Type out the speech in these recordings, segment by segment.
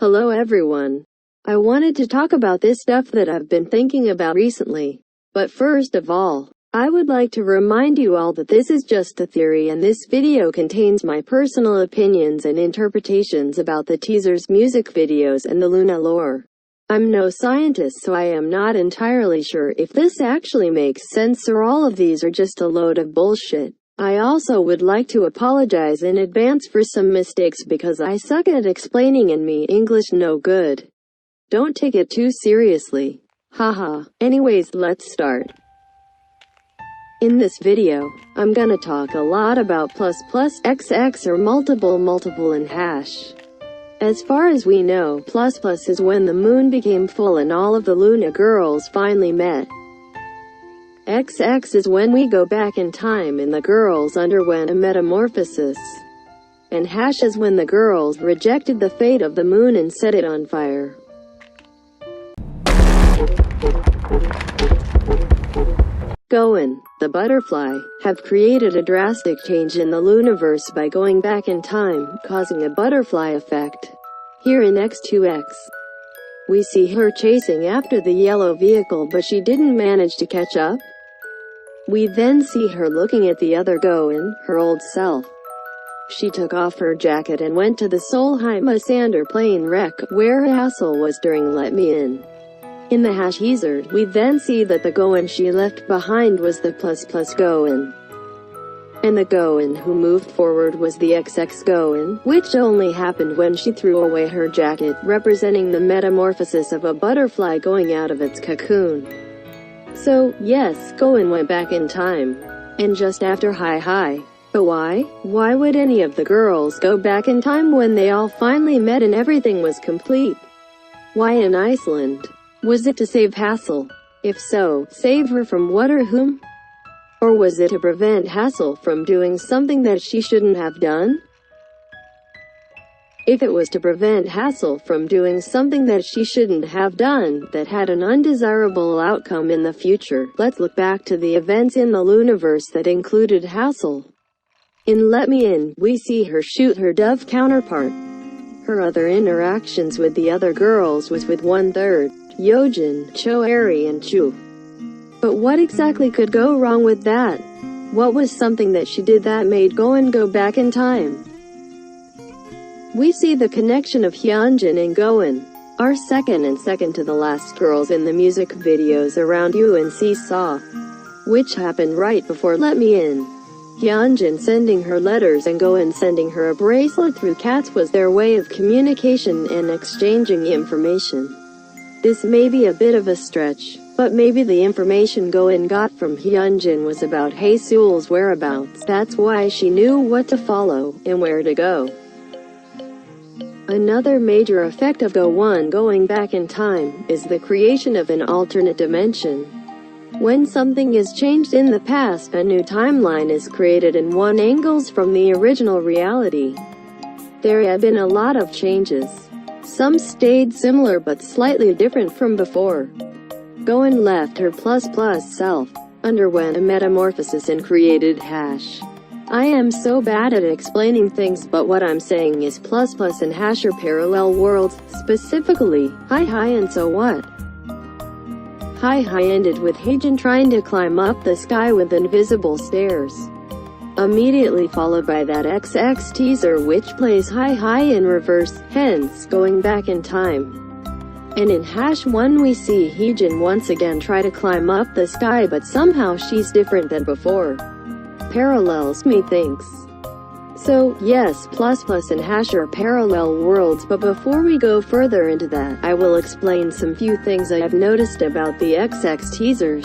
Hello everyone. I wanted to talk about this stuff that I've been thinking about recently. But first of all, I would like to remind you all that this is just a theory and this video contains my personal opinions and interpretations about the teasers, music videos and the Luna lore. I'm no scientist, so I am not entirely sure if this actually makes sense or all of these are just a load of bullshit. I also would like to apologize in advance for some mistakes because I suck at explaining and me English no good. Don't take it too seriously. Haha. Anyways, let's start. In this video, I'm gonna talk a lot about plus XX or multiple and hash. As far as we know, plus is when the moon became full and all of the Luna girls finally met. XX is when we go back in time and the girls underwent a metamorphosis. And hash is when the girls rejected the fate of the moon and set it on fire. Goen, the butterfly, have created a drastic change in the LOONAverse by going back in time, causing a butterfly effect. Here in X2X, we see her chasing after the yellow vehicle but she didn't manage to catch up. We then see her looking at the other Goen, her old self. She took off her jacket and went to the Solheim Sander plane wreck, where Hassel was during Let Me In. In the hash teaser, we then see that the Goen she left behind was the plus Goen. And the Goen who moved forward was the XX Goen, which only happened when she threw away her jacket, representing the metamorphosis of a butterfly going out of its cocoon. So, yes, Goen went back in time. And just after hi. But why? Why would any of the girls go back in time when they all finally met and everything was complete? Why in Iceland? Was it to save Hassel? If so, save her from what or whom? Or was it to prevent Hassel from doing something that she shouldn't have done? If it was to prevent Hassel from doing something that she shouldn't have done, that had an undesirable outcome in the future, let's look back to the events in the LOONAverse that included Hassel. In Let Me In, we see her shoot her dove counterpart. Her other interactions with the other girls was with 1/3, Yojin, Choeri and Chu. But what exactly could go wrong with that? What was something that she did that made Goen go back in time? We see the connection of Hyunjin and Goen, our second to the last girls in the music videos around You and Seesaw, which happened right before Let Me In. Hyunjin sending her letters and Goen sending her a bracelet through cats was their way of communication and exchanging information. This may be a bit of a stretch, but maybe the information Goen got from Hyunjin was about Haesul's whereabouts. That's why she knew what to follow, and where to go. Another major effect of Goen going back in time, is the creation of an alternate dimension. When something is changed in the past, a new timeline is created and one angles from the original reality. There have been a lot of changes. Some stayed similar but slightly different from before. Goen left her plus self, underwent a metamorphosis and created hash. I am so bad at explaining things, but what I'm saying is plus and hash are parallel worlds, specifically, hi and so what? Hi ended with Hyunjin trying to climb up the sky with invisible stairs. Immediately followed by that XX teaser which plays hi in reverse, hence, going back in time. And in hash 1 we see Hyunjin once again try to climb up the sky but somehow she's different than before. Parallels, methinks. So, yes, plus and hash are parallel worlds, but before we go further into that, I will explain some few things I have noticed about the XX teasers.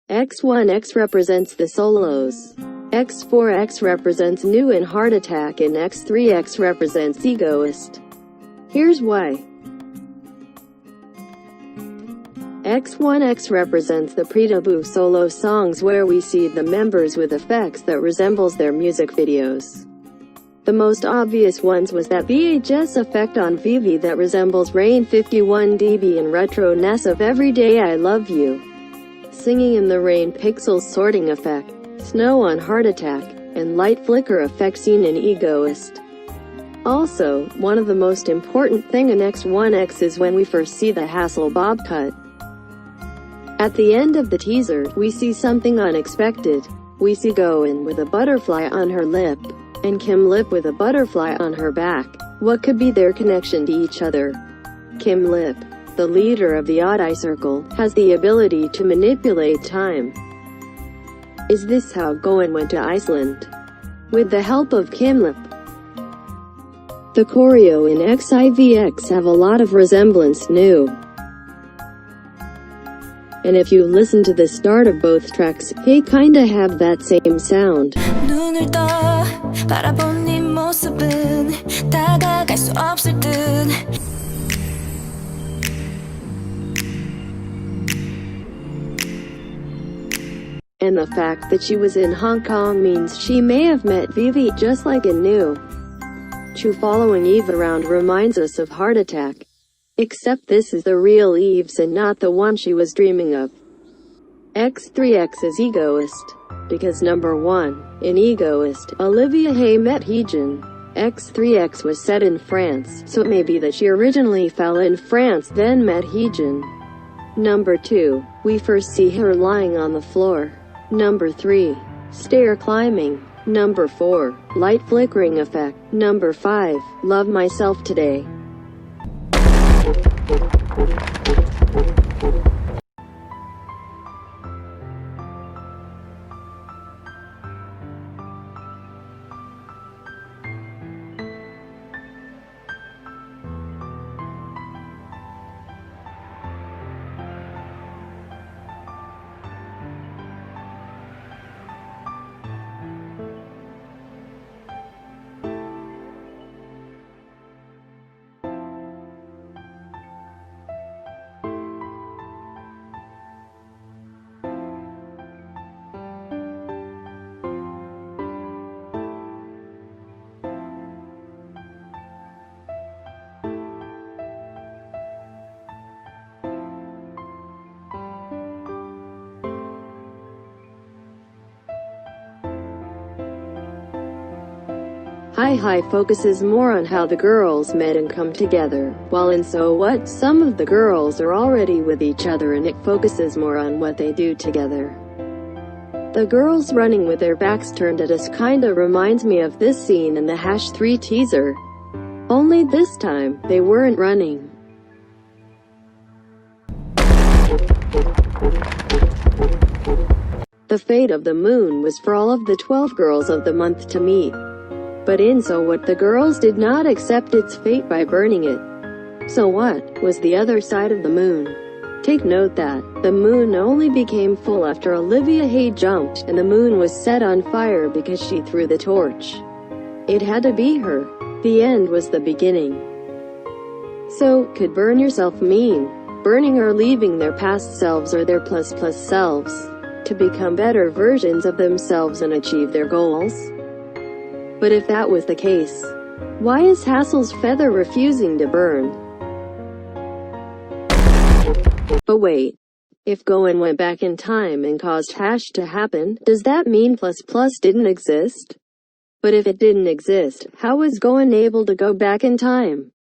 X1X represents the solos. X4X represents new and heart attack and X3X represents egoist. Here's why. X1X represents the pre-debut solo songs where we see the members with effects that resembles their music videos. The most obvious ones was that VHS effect on Vivi that resembles Rain 51 dB and retro-ness of Everyday I Love You. Singing in the Rain Pixels sorting effect, Snow on Heart Attack, and light flicker effect seen in Egoist. Also, one of the most important thing in X1X is when we first see the Hassel bob cut. At the end of the teaser, we see something unexpected. We see Goen with a butterfly on her lip, and Kim Lip with a butterfly on her back. What could be their connection to each other? Kim Lip, the leader of the Odd Eye Circle, has the ability to manipulate time. Is this how Goen went to Iceland? With the help of Kim Lip. The choreo in XIVX have a lot of resemblance new. And if you listen to the start of both tracks, they kinda have that same sound. 눈을 떠 바라본 네 모습은 다가갈 수 없을 듯. And the fact that she was in Hong Kong means she may have met Vivi just like in New. Chu following Eve around reminds us of Heart Attack. Except this is the real Eve's and not the one she was dreaming of. X3X is Egoist. Because number 1, in Egoist, Olivia Hay met Heejin. X3X was set in France, so it may be that she originally fell in France then met Heejin. Number 2, we first see her lying on the floor. Number 3, stair climbing. Number 4, light flickering effect. Number 5, love myself today. Hi focuses more on how the girls met and come together, while in So What, some of the girls are already with each other and it focuses more on what they do together. The girls running with their backs turned at us kinda reminds me of this scene in the #3 teaser. Only this time, they weren't running. The fate of the moon was for all of the 12 girls of the month to meet. But in So What, the girls did not accept its fate by burning it. So What was the other side of the moon? Take note that the moon only became full after Olivia Hay jumped, and the moon was set on fire because she threw the torch. It had to be her. The end was the beginning. So, could burn yourself mean burning or leaving their past selves or their plus selves to become better versions of themselves and achieve their goals? But if that was the case, why is Hassel's feather refusing to burn? But wait. If Goen went back in time and caused Hash to happen, does that mean plus didn't exist? But if it didn't exist, how was Goen able to go back in time?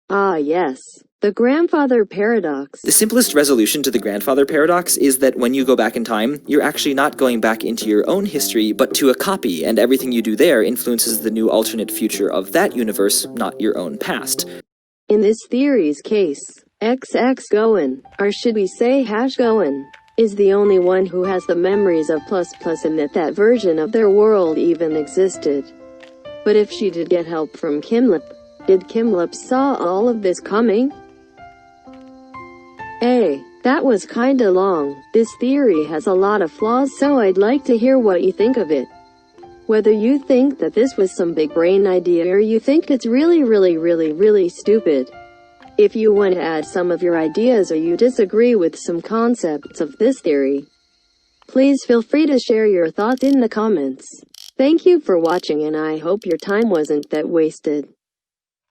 Ah yes, the grandfather paradox. The simplest resolution to the grandfather paradox is that when you go back in time, you're actually not going back into your own history, but to a copy, and everything you do there influences the new alternate future of that universe, not your own past. In this theory's case, XX Goen, or should we say Hash Goen, is the only one who has the memories of plus and that version of their world even existed. But if she did get help from Kim Lip, did Kim Lip saw all of this coming? That was kinda long. This theory has a lot of flaws, so I'd like to hear what you think of it. Whether you think that this was some big brain idea or you think it's really stupid. If you want to add some of your ideas or you disagree with some concepts of this theory, please feel free to share your thoughts in the comments. Thank you for watching and I hope your time wasn't that wasted.